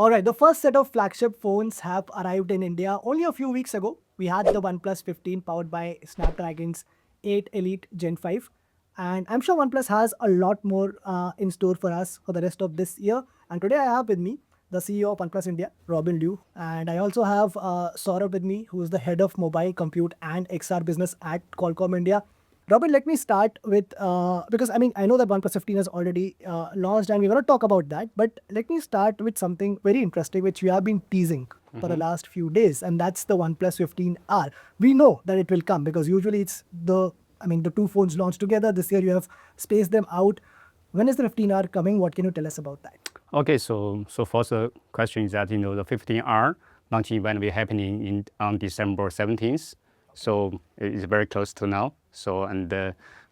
All right, the first set of flagship phones have arrived in India only a few weeks ago. We had the OnePlus 15 powered by Snapdragon's 8 Elite Gen 5. And I'm sure OnePlus has a lot more in store for us for the rest of this year. And today I have with me the CEO of OnePlus India, Robin Liu. And I also have Saurabh with me, who is the head of mobile, compute, and XR business at Qualcomm India. Robin, let me start with because I know that OnePlus 15 has already launched, and we're going to talk about that. But let me start with something very interesting, which we have been teasing for the last few days, and that's the OnePlus 15R. We know that it will come because usually it's the two phones launched together. This year you have spaced them out. When is the 15R coming? What can you tell us about that? Okay, so first question is that the 15R launch event will be happening on December 17th. So it's very close to now. So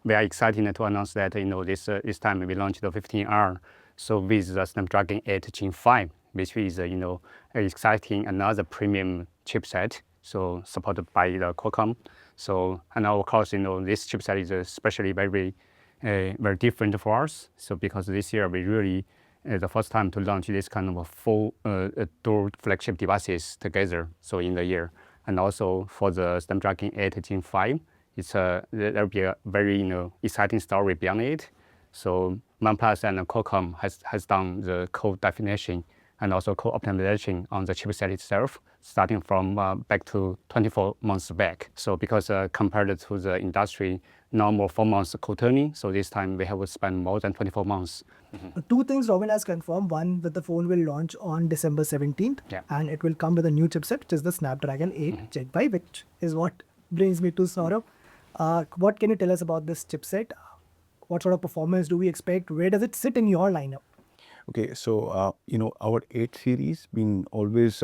we are excited to announce that this time we launched the 15R. So with the Snapdragon 8 Gen 5, which is exciting another premium chipset. So supported by the Qualcomm. So and of course this chipset is especially very different for us. So because this year we really the first time to launch this kind of a full dual flagship devices together. So in the year, and also for the Snapdragon 8 Gen 5, there'll be a very exciting story beyond it. So OnePlus and Qualcomm has done the code definition and also code optimization on the chipset itself, starting from back to 24 months back. So because compared to the industry normal 4 months code tuning, so this time we have to spend more than 24 months. Two things Robin has confirmed. One, that the phone will launch on December 17th, Yeah. and it will come with a new chipset, which is the Snapdragon 8 Gen 5, which is what brings me to Saurabh. What can you tell us about this chipset? What sort of performance do we expect? Where does it sit in your lineup? Okay, so our 8 series been always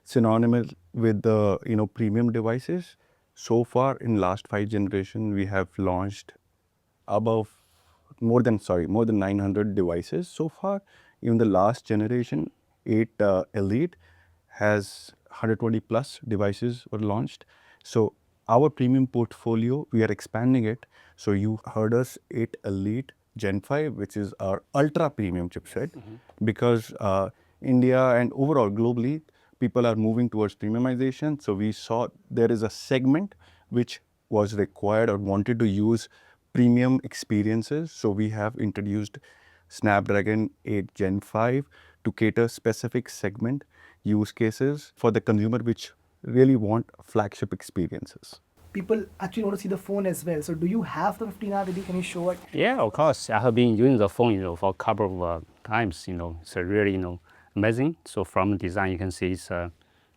synonymous with the premium devices. So far in last 5 generation, we have launched above more than 900 devices so far. Even the last generation 8 Elite has 120 plus devices were launched. So our premium portfolio, we are expanding it. So you heard us 8 Elite Gen 5, which is our ultra premium chipset, because India and overall globally, people are moving towards premiumization. So we saw there is a segment which was required or wanted to use premium experiences. So we have introduced Snapdragon 8 Gen 5 to cater specific segment use cases for the consumer which really want flagship experiences. People actually want to see the phone as well. So do you have the 15R with you? Can you show it? Yeah, of course. I have been using the phone, for a couple of times. It's a really, amazing. So from design, you can see it's a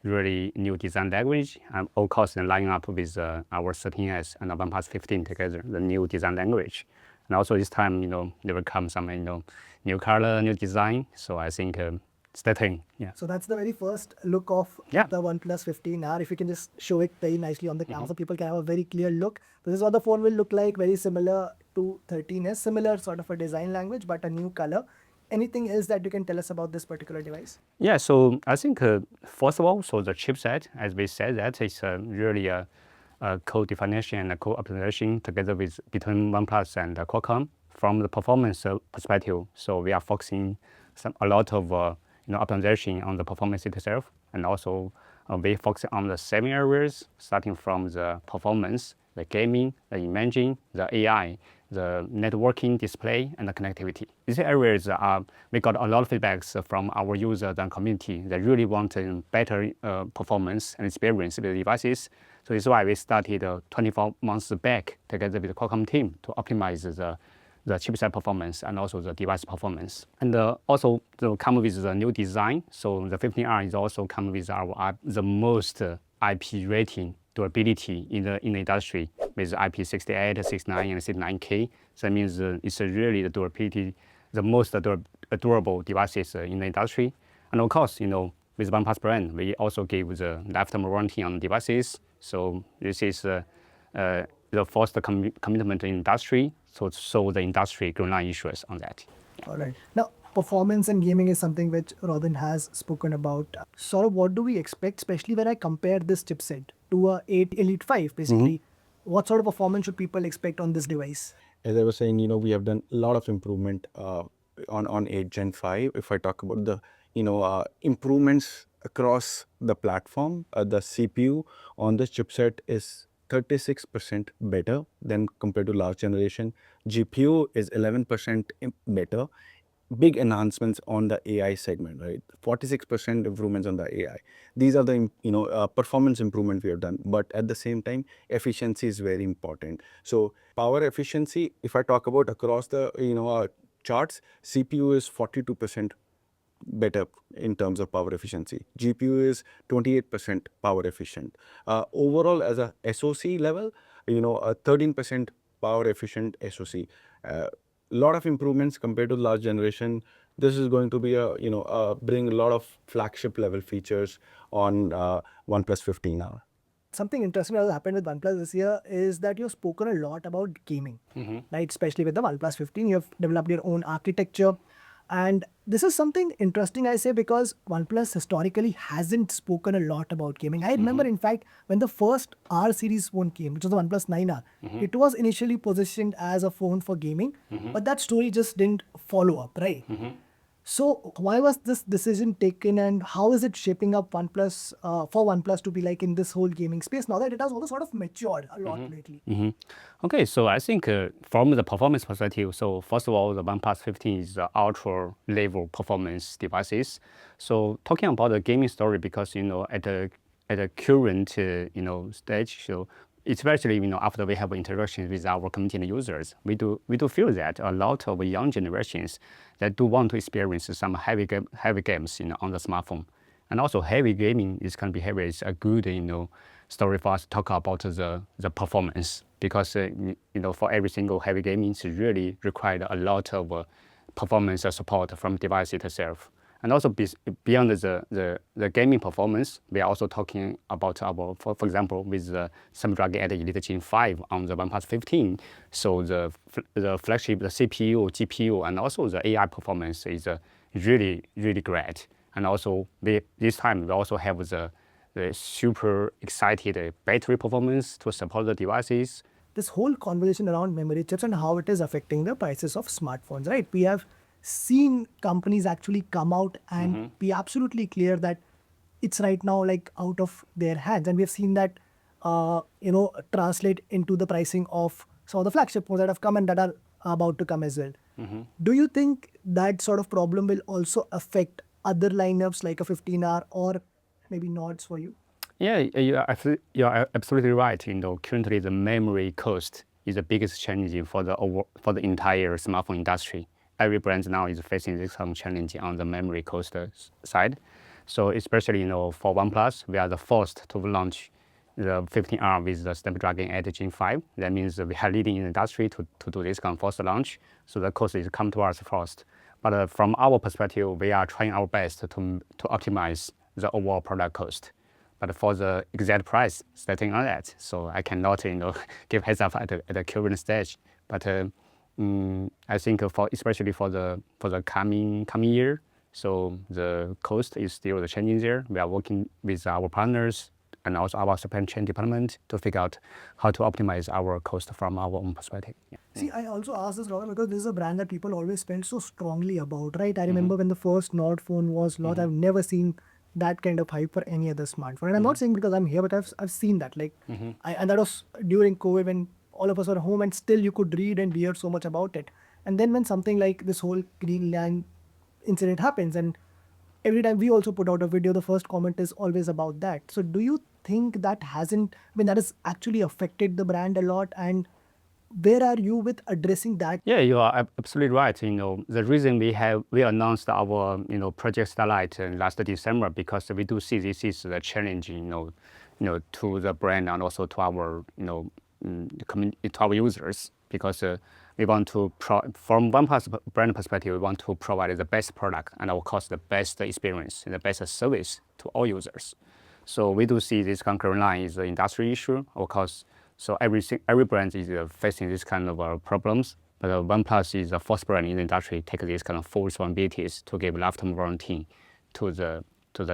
really new design language. And of course, lining up with our 13S and the OnePlus 15 together, the new design language. And also this time, there will come some, new color, new design. So I think stay tuned. Yeah. So that's the very first look of Yeah. the OnePlus 15R. If you can just show it very nicely on the camera so people can have a very clear look. This is what the phone will look like, very similar to 13S, similar sort of a design language, but a new color. Anything else that you can tell us about this particular device? Yeah, so I think first of all, so the chipset, as we said, that is really a code definition and a code optimization together with between OnePlus and Qualcomm from the performance perspective. So we are focusing a lot of optimization on the performance itself, and also we focus on the 7 areas, starting from the performance, the gaming, the imaging, the AI, the networking, display, and the connectivity. These areas we got a lot of feedbacks from our users and community that really want better performance and experience with the devices. So this is why we started 24 months back together with the Qualcomm team to optimize the chipset performance and also the device performance. And also come with the new design. So the 15R is also come with the most IP rating durability in the industry with IP68, 69, and 69K. So that means it's really the durability, the most durable devices in the industry. And of course, with OnePlus brand, we also give the lifetime warranty on devices. So this is the first commitment in industry, so the industry do not issues on that. All right. Now, performance and gaming is something which Robin has spoken about. Sort of what do we expect, especially when I compare this chipset to a 8 Elite 5, basically? What sort of performance should people expect on this device? As I was saying, we have done a lot of improvement on 8 Gen 5. If I talk about the improvements across the platform. The CPU on the chipset is 36% better than compared to last generation. GPU is 11% better. Big enhancements on the AI segment, right? 46% improvements on the AI. These are the performance improvement we have done. But at the same time, efficiency is very important. So power efficiency, if I talk about across the charts, CPU is 42% better in terms of power efficiency. GPU is 28% power efficient. Overall, as a SoC level, a 13% power efficient SoC. Lot of improvements compared to last generation. This is going to be bring a lot of flagship level features on OnePlus 15 now. Something interesting that has happened with OnePlus this year is that you've spoken a lot about gaming, right? Especially with the OnePlus 15, you have developed your own architecture. And this is something interesting, I say, because OnePlus historically hasn't spoken a lot about gaming. I remember, in fact, when the first R series phone came, which was the OnePlus 9R, it was initially positioned as a phone for gaming, but that story just didn't follow up, right? So why was this decision taken, and how is it shaping up OnePlus for OnePlus to be like in this whole gaming space now that it has also sort of matured a lot lately? Okay, so I think from the performance perspective, so first of all, the OnePlus 15 is the ultra level performance devices. So talking about the gaming story, because at the current stage, so especially after we have interactions with our community and users, we do feel that a lot of young generations that do want to experience some heavy games on the smartphone. And also heavy gaming is can behave as a good story for us to talk about the performance, because for every single heavy gaming is really required a lot of performance support from device itself. And also beyond the gaming performance, we are also talking about our, for example, with the Snapdragon 8 Elite Gen 5 on the OnePlus 15. So the flagship, the CPU, GPU, and also the AI performance is really, really great. And also this time we also have the super excited battery performance to support the devices. This whole conversation around memory chips and how it is affecting the prices of smartphones, right? We have seen companies actually come out and be absolutely clear that it's right now like out of their hands, and we have seen that translate into the pricing of some of the flagship phones that have come and that are about to come as well. Do you think that sort of problem will also affect other lineups like a 15R or maybe nods for you? Yeah, you are absolutely right. Currently the memory cost is the biggest challenge for the entire smartphone industry. Every brand now is facing this kind of challenge on the memory cost side. So especially for OnePlus, we are the first to launch the 15R with the Snapdragon 8 Gen 5. That means we are leading in the industry to do this kind of first launch. So the cost is come to us first. But from our perspective, we are trying our best to optimize the overall product cost. But for the exact price setting on that, so I cannot give heads up at the current stage. But I think especially for the coming year, so the cost is still the changing there. We are working with our partners and also our supply chain department to figure out how to optimize our cost from our own perspective. Yeah. See, I also asked this, Robert, because this is a brand that people always felt so strongly about, right? I remember when the first Nord phone was launched, I've never seen that kind of hype for any other smartphone. And I'm not saying because I'm here, but I've seen that. Like, and that was during COVID when all of us were home and still you could read and hear so much about it. And then when something like this whole Greenland incident happens, and every time we also put out a video, the first comment is always about that. So do you think that that has actually affected the brand a lot? And where are you with addressing that? Yeah, you are absolutely right. The reason we announced our Project Starlight last December, because we do see this is a challenge to the brand and also to our to our users, because we want to from OnePlus brand perspective, we want to provide the best product and of course the best experience and the best service to all users. So we do see this concurrent line is an industry issue, of course. So every brand is facing this kind of problems, but OnePlus is the first brand in the industry take these kind of full responsibilities to give lifetime warranty to the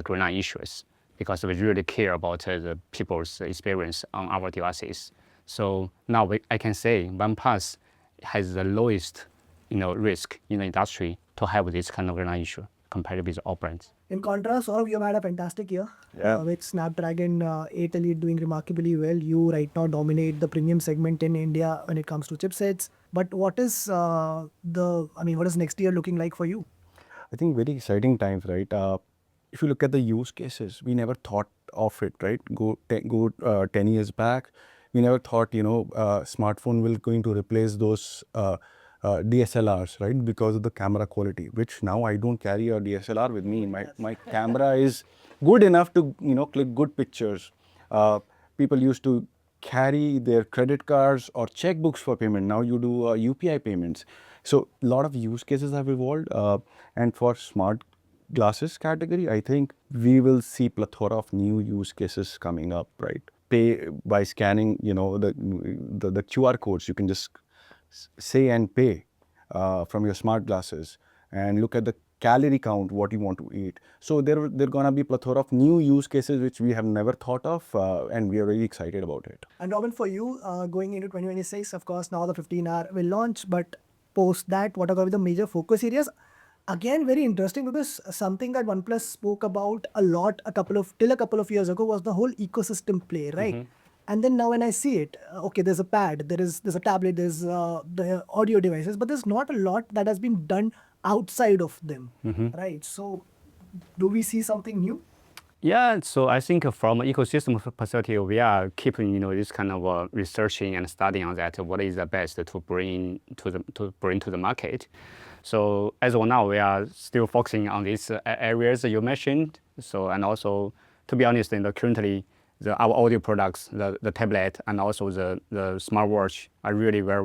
green line issues, because we really care about the people's experience on our devices. So now I can say OnePlus has the lowest risk in the industry to have this kind of green line issue compared with all brands. In contrast, Saurabh, you've had a fantastic year with Snapdragon 8 Elite doing remarkably well. You right now dominate the premium segment in India when it comes to chipsets. But what is what is next year looking like for you? I think very exciting times, right? If you look at the use cases, we never thought of it, right? Go 10 years back, we never thought, smartphone will going to replace those DSLRs, right? Because of the camera quality, which now I don't carry a DSLR with me. My camera is good enough to, click good pictures. People used to carry their credit cards or checkbooks for payment. Now you do UPI payments. So a lot of use cases have evolved. And for smart glasses category, I think we will see plethora of new use cases coming up, right? Pay by scanning, the QR codes. You can just say and pay from your smart glasses, and look at the calorie count, what you want to eat. So there gonna be plethora of new use cases which we have never thought of, and we are really excited about it. And Robin, for you, going into 2026, of course, now the 15R will launch, but post that, what are going to be the major focus areas? Again, very interesting, because something that OnePlus spoke about a lot a couple of years ago was the whole ecosystem play, right? And then now when I see it, okay, there's a pad, there's a tablet, there's the audio devices, but there's not a lot that has been done outside of them, right? So do we see something new? Yeah, so I think from an ecosystem perspective, we are keeping this kind of researching and studying on that. What is the best to bring to the market? So as of now, we are still focusing on these areas that you mentioned. So, and also, to be honest, currently our audio products, the tablet and also the smartwatch are really very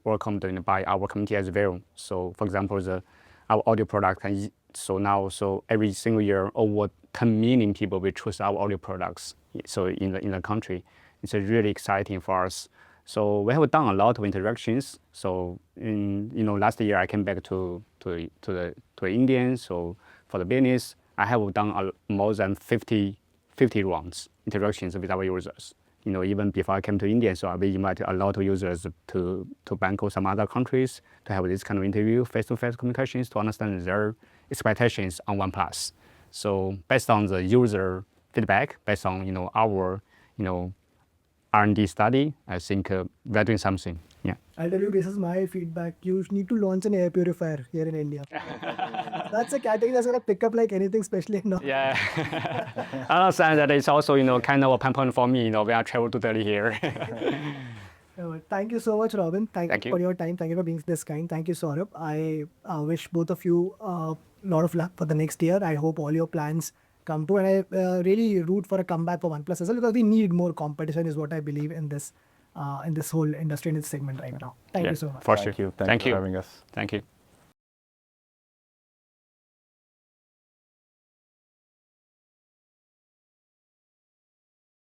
welcomed by our community as well. So for example, our audio product so every single year over 10 million people will choose our audio products. So in the country, it's really exciting for us. So we have done a lot of interactions. So in last year I came back to India. So for the business, I have done more than 50 rounds interactions with our users. Even before I came to India, so we invited a lot of users to Bangkok or some other countries to have this kind of interview, face-to-face communications, to understand their expectations on OnePlus. So based on the user feedback, based on our R&D study, I think we're doing something. Yeah. I'll tell you, this is my feedback. You need to launch an air purifier here in India. That's a category that's gonna pick up like anything, especially in North. Yeah. I understand that it's also kind of a pain point for me. When I travel to Delhi here. Thank you so much, Robin. Thank you for your time. Thank you for being this kind. Thank you, Saurabh. I wish both of you a lot of luck for the next year. I hope all your plans come true, and I really root for a comeback for OnePlus as well, because we need more competition, is what I believe in this whole industry, in this segment right now. Thank you so much. For sure. Thank you for having us. Thank you.